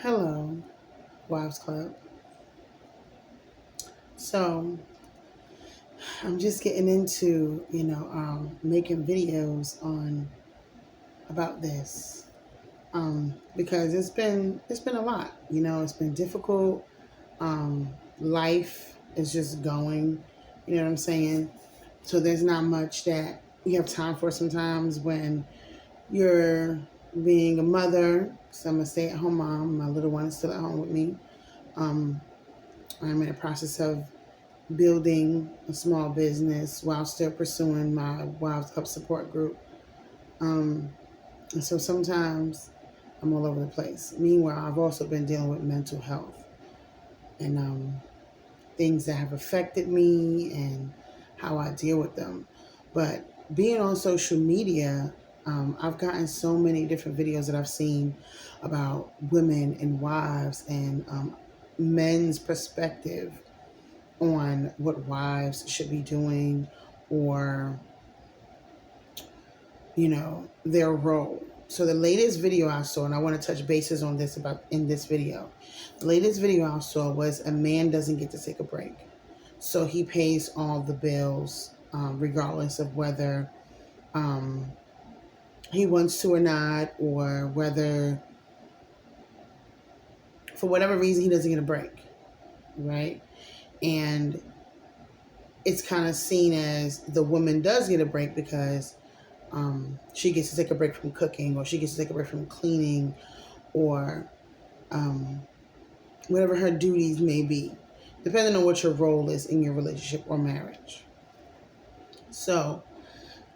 Hello, Wives Club. So I'm just getting into, making videos on about this because it's been a lot. It's been difficult. Life is just going. You know what I'm saying? So there's not much that you have time for sometimes when you're being a mother. So I'm a stay-at-home mom. My little one is still at home with me. Um, I'm in the process of building a small business while still pursuing my Wives Club support group. Um, and so sometimes I'm all over the place. Meanwhile, I've also been dealing with mental health and things that have affected me and how I deal with them. But being on social media, I've gotten so many different videos that I've seen about women and wives and men's perspective on what wives should be doing or their role. So the latest video I saw, and I want to touch bases on this about in this video, the latest video I saw was a man doesn't get to take a break. So he pays all the bills regardless of whether um, he wants to or not, or whether for whatever reason he doesn't get a break, right? And it's kind of seen as the woman does get a break because she gets to take a break from cooking, or she gets to take a break from cleaning, or um, whatever her duties may be, depending on what your role is in your relationship or marriage. So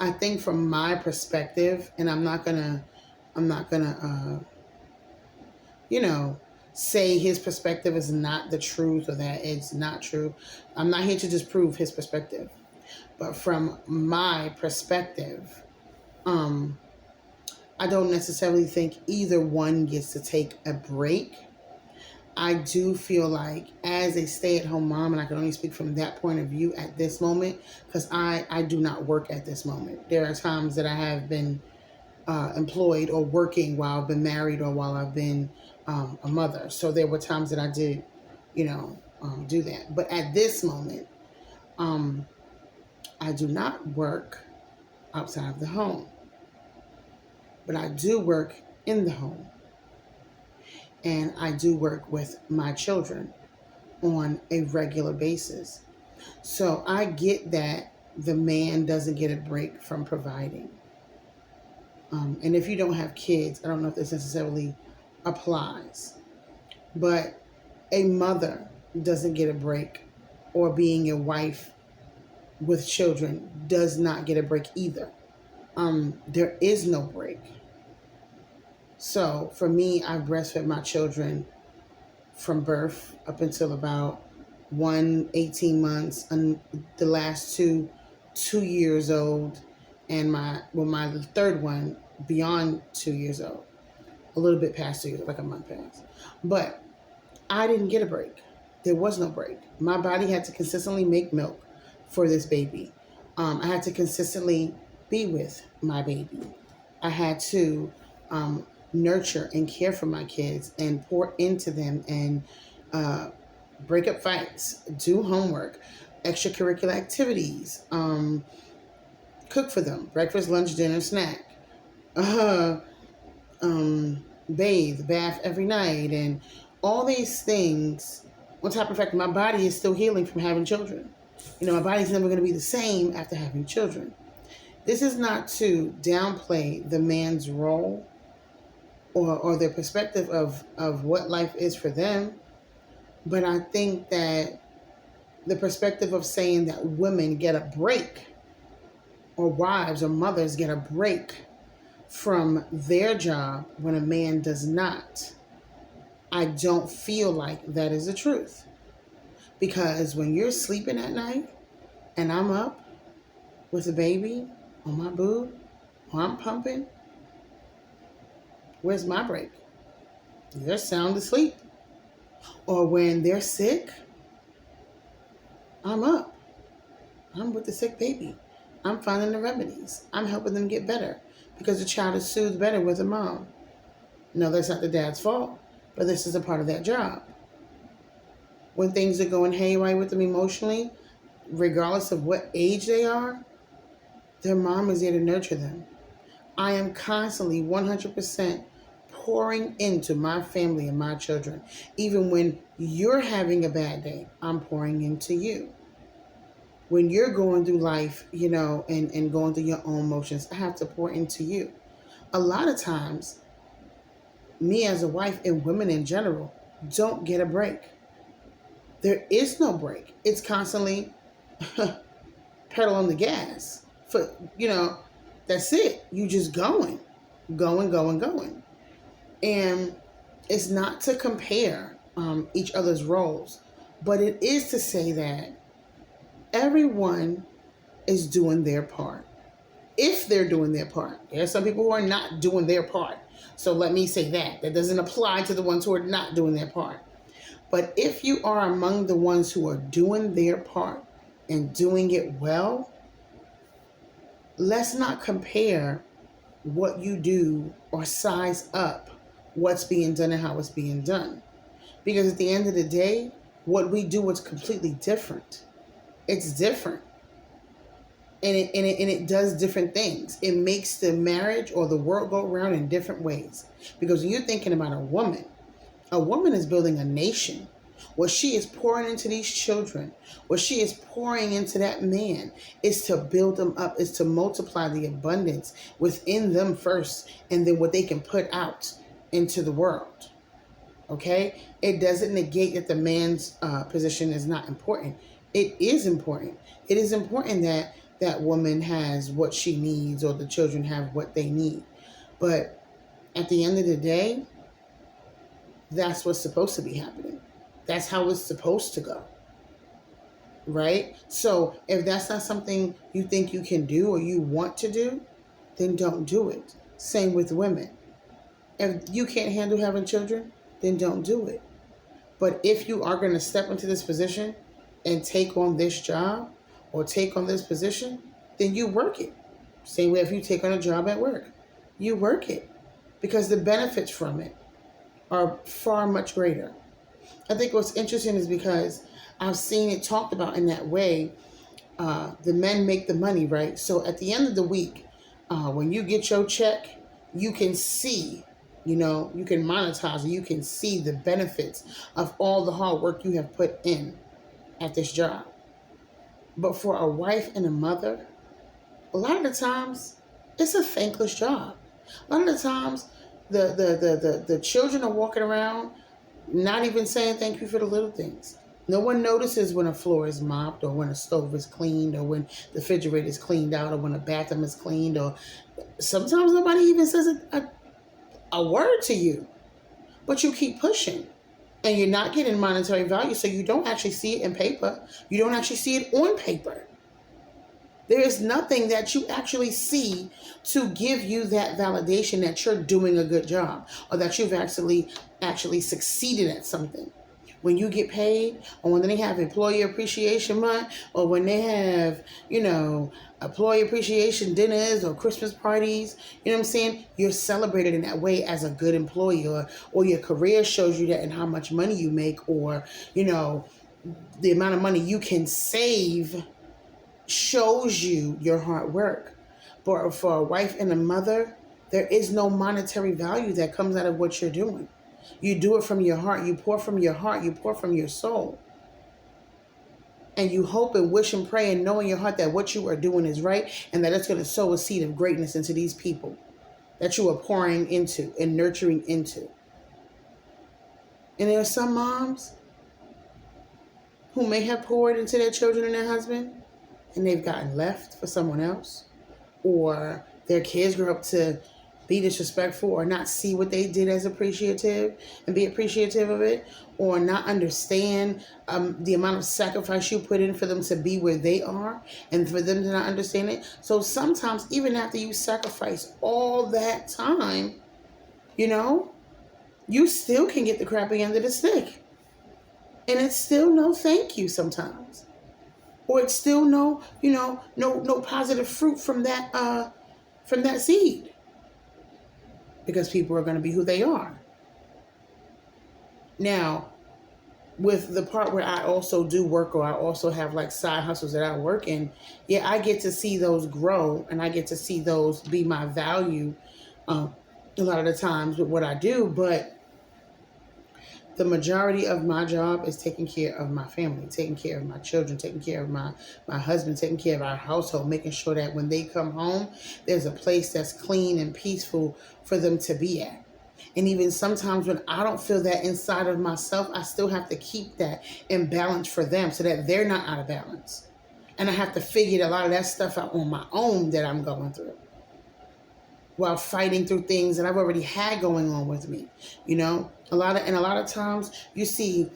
I think from my perspective, and I'm not gonna, you know, say his perspective is not the truth or that it's not true. I'm not here to disprove his perspective, but from my perspective, um, I don't necessarily think either one gets to take a break. I do feel like as a stay-at-home mom, and I can only speak from that point of view at this moment, because I do not work at this moment. There are times that I have been employed or working while I've been married or while I've been a mother. So there were times that I did, do that. But at this moment, um, I do not work outside of the home, but I do work in the home. And I do work with my children on a regular basis. So I get that the man doesn't get a break from providing. And if you don't have kids, I don't know if this necessarily applies, but a mother doesn't get a break, or being a wife with children does not get a break either. There is no break. So for me, I breastfed my children from birth up until about 18 months, and the last 2 years old, and my third one beyond 2 years old, a little bit past 2 years, like a month past. But I didn't get a break. There was no break. My body had to consistently make milk for this baby. I had to consistently be with my baby. I had to nurture and care for my kids and pour into them and uh, break up fights, do homework, extracurricular activities, cook for them, breakfast, lunch, dinner, snack, uh, bathe, bath every night, and all these things. On top of the fact, my body is still healing from having children. My body's never going to be the same after having children. This is not to downplay the man's role or their perspective of what life is for them. But I think that the perspective of saying that women get a break, or wives or mothers get a break from their job when a man does not, I don't feel like that is the truth. Because when you're sleeping at night and I'm up with a baby on my boob, or I'm pumping, where's my break? They're sound asleep. Or when they're sick, I'm up. I'm with the sick baby. I'm finding the remedies. I'm helping them get better because the child is soothed better with a mom. No, that's not the dad's fault. but this is a part of that job. When things are going haywire with them emotionally, regardless of what age they are, their mom is there to nurture them. I am constantly 100% pouring into my family and my children. Even when you're having a bad day, I'm pouring into you. When you're going through life, and going through your own emotions, I have to pour into you. A lot of times, me as a wife and women in general don't get a break. There is no break. It's constantly pedal on the gas. That's it. You just going. And it's not to compare each other's roles, but it is to say that everyone is doing their part. If they're doing their part. There are some people who are not doing their part. So let me say that. That doesn't apply to the ones who are not doing their part. But if you are among the ones who are doing their part and doing it well, let's not compare what you do or size up what's being done and how it's being done. Because at the end of the day, what we do is completely different. It's different. And it does different things. It makes the marriage or the world go around in different ways. Because when you're thinking about a woman is building a nation. What she is pouring into these children, what she is pouring into that man is to build them up, is to multiply the abundance within them first, and then what they can put out into the world. Okay? It doesn't negate that the man's position is not important. It is important. It is important that that woman has what she needs or the children have what they need. But at the end of the day, that's what's supposed to be happening. That's how it's supposed to go. Right? So if that's not something you think you can do or you want to do, then don't do it. Same with women. If you can't handle having children, then don't do it. But if you are going to step into this position and take on this job or take on this position, then you work it. Same way if you take on a job at work, you work it because the benefits from it are far much greater. I think what's interesting is because I've seen it talked about in that way. The men make the money, right? So at the end of the week, when you get your check, you can see, you can monetize, you can see the benefits of all the hard work you have put in at this job. But for a wife and a mother, a lot of the times, it's a thankless job. A lot of the times, the children are walking around not even saying thank you for the little things. No one notices when a floor is mopped or when a stove is cleaned or when the refrigerator is cleaned out or when a bathroom is cleaned, or sometimes nobody even says a word to you. But you keep pushing and you're not getting monetary value, so you don't actually see it in paper. You don't actually see it on paper. There is nothing that you actually see to give you that validation that you're doing a good job or that you've actually succeeded at something. When you get paid, or when they have Employee Appreciation Month, or when they have, Employee Appreciation dinners or Christmas parties, you know what I'm saying? You're celebrated in that way as a good employee, or your career shows you that in how much money you make, or, the amount of money you can save shows you your hard work. But for a wife and a mother, there is no monetary value that comes out of what you're doing. You do it from your heart. You pour from your heart. You pour from your soul. And you hope and wish and pray and know in your heart that what you are doing is right and that it's going to sow a seed of greatness into these people that you are pouring into and nurturing into. And there are some moms who may have poured into their children and their husband, and they've gotten left for someone else, or their kids grew up to be disrespectful or not see what they did as appreciative and be appreciative of it, or not understand the amount of sacrifice you put in for them to be where they are and for them to not understand it. So sometimes even after you sacrifice all that time, you still can get the crappy end of the stick. And it's still no thank you sometimes. Or it's still no positive fruit from that seed. Because people are going to be who they are. Now, with the part where I also do work, or I also have like side hustles that I work in, yeah, I get to see those grow, and I get to see those be my value a lot of the times with what I do. But the majority of my job is taking care of my family, taking care of my children, taking care of my husband, taking care of our household, making sure that when they come home, there's a place that's clean and peaceful for them to be at. And even sometimes when I don't feel that inside of myself, I still have to keep that in balance for them so that they're not out of balance. And I have to figure a lot of that stuff out on my own that I'm going through, while fighting through things that I've already had going on with me. You know, a lot of times you see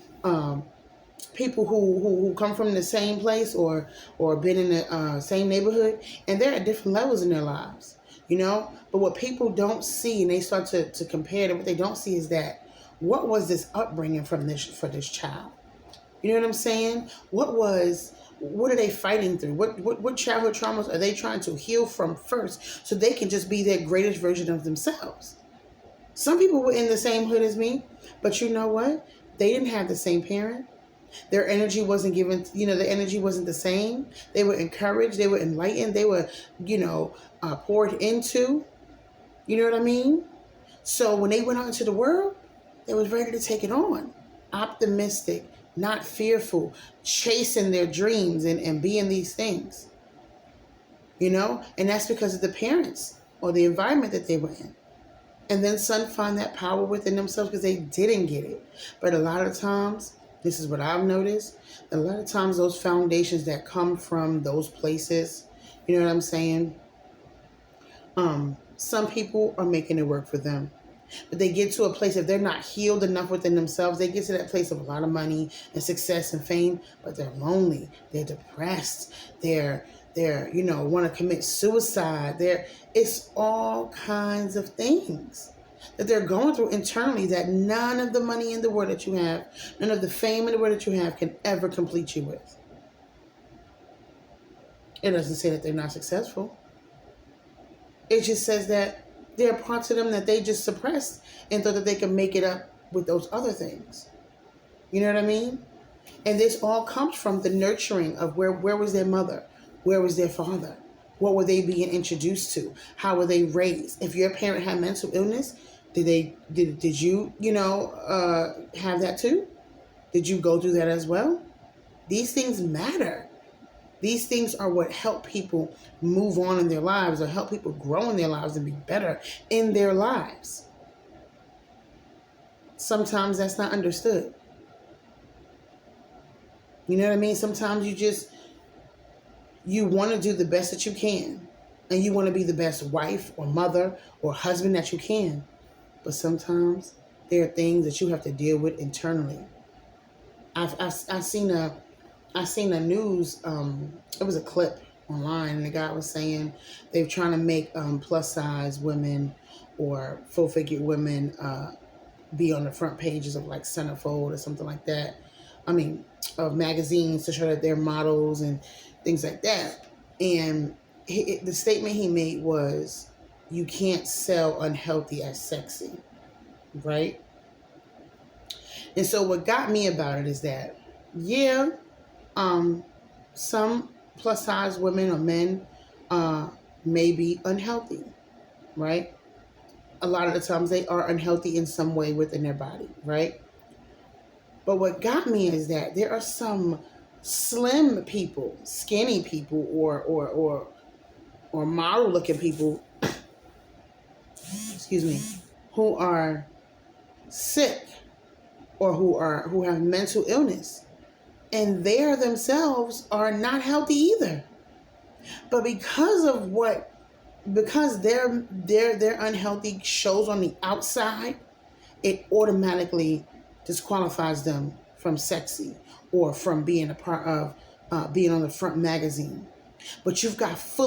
people who come from the same place or been in the same neighborhood, and they're at different levels in their lives. You know, but what people don't see, and they start to compare, what they don't see is that what was this upbringing for this child? You know what I'm saying? What are they fighting through? What childhood traumas are they trying to heal from first, so they can just be their greatest version of themselves? Some people were in the same hood as me, but you know what? They didn't have the same parent. Their energy wasn't given, the energy wasn't the same. They were encouraged. They were enlightened. They were, poured into. You know what I mean? So when they went out into the world, they was ready to take it on. Optimistic, not fearful, chasing their dreams and being these things. And that's because of the parents or the environment that they were in. And then some find that power within themselves because they didn't get it. But a lot of times, this is what I've noticed, a lot of times those foundations that come from those places, you know what I'm saying? Some people are making it work for them. But they get to a place, if they're not healed enough within themselves, they get to that place of a lot of money and success and fame, but they're lonely, they're depressed, they're want to commit suicide. It's all kinds of things that they're going through internally that none of the money in the world that you have, none of the fame in the world that you have can ever complete you with. It doesn't say that they're not successful. It just says that there are parts of them that they just suppressed and thought that they could make it up with those other things. You know what I mean? And this all comes from the nurturing of where was their mother? Where was their father? What were they being introduced to? How were they raised? If your parent had mental illness, did you have that too? Did you go through that as well? These things matter. These things are what help people move on in their lives, or help people grow in their lives and be better in their lives. Sometimes that's not understood. You know what I mean? Sometimes you want to do the best that you can, and you want to be the best wife or mother or husband that you can. But sometimes there are things that you have to deal with internally. I've seen a news, it was a clip online, and the guy was saying they're trying to make plus size women or full figure women be on the front pages of like Centerfold or something like that. Of magazines, to show that they're models and things like that. And the statement he made was, you can't sell unhealthy as sexy, right? And so what got me about it is that, some plus size women or men may be unhealthy, right? A lot of the times they are unhealthy in some way within their body, right? But what got me is that there are some slim people, skinny people, or model looking people, excuse me, who are sick or who have mental illness, and they themselves are not healthy either. But because their unhealthy shows on the outside, it automatically disqualifies them from sexy or from being a part of being on the front magazine. But you've got full